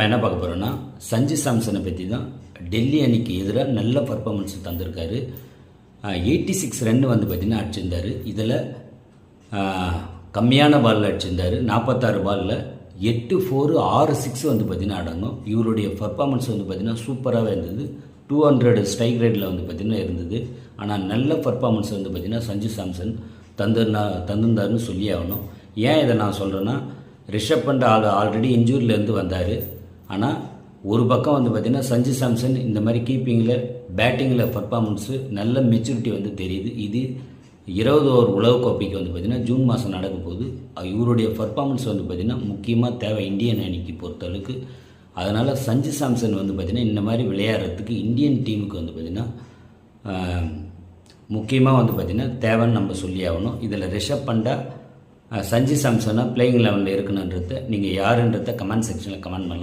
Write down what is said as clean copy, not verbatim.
என்ன பார்க்க போகிறோன்னா சஞ்சு சாம்சனை பற்றி தான். டெல்லி அணிக்கு எதிராக நல்ல பர்ஃபார்மன்ஸ் தந்திருக்காரு. 86 ரன் வந்து பார்த்திங்கன்னா அடிச்சிருந்தார். இதில் கம்மியான பாலில் அடிச்சிருந்தார். 46 பாலில் 8 4 6 6 வந்து பார்த்திங்கன்னா அடங்கும். இவருடைய பர்ஃபார்மன்ஸ் வந்து பார்த்திங்கன்னா சூப்பராகவே இருந்தது. 200 ஸ்ட்ரைக் ரேட்டில் வந்து பார்த்திங்கன்னா இருந்தது. ஆனால் நல்ல பர்ஃபார்மன்ஸ் வந்து பார்த்திங்கன்னா சஞ்சு சாம்சன் தந்திருந்தாருன்னு சொல்லி ஆகணும். ஏன் இதை நான் சொல்கிறேன்னா, ரிஷப் பண்ட் ஆல்ரெடி இன்ஜூரிலேருந்து வந்தார். ஆனால் ஒரு பக்கம் வந்து பார்த்திங்கன்னா சஞ்சு சாம்சன் இந்த மாதிரி கீப்பிங்கில் பேட்டிங்கில் பர்ஃபார்மன்ஸு நல்ல மெச்சூரிட்டி வந்து தெரியுது. இது 20 ஓவர் உலகக்கோப்பைக்கு வந்து பார்த்திங்கன்னா ஜூன் மாதம் நடக்க போகுது. இவருடைய பர்ஃபார்மன்ஸ் வந்து பார்த்திங்கன்னா முக்கியமாக தேவை இந்தியன் அணிக்கு பொறுத்தளவுக்கு. அதனால் சஞ்சு சாம்சன் வந்து பார்த்திங்கன்னா இந்த மாதிரி விளையாடுறதுக்கு இந்தியன் டீமுக்கு வந்து பார்த்திங்கன்னா முக்கியமாக வந்து பார்த்திங்கன்னா தேவைன்னு நம்ம சொல்லி ஆகணும். இதில் ரிஷப் பண்டா சஞ்சு சாம்சனாக பிளேயிங் லெவலில் இருக்கணுன்றதை நீங்கள் யாருன்றதை கமெண்ட் செக்ஷனில் கமெண்ட் பண்ணலாம்.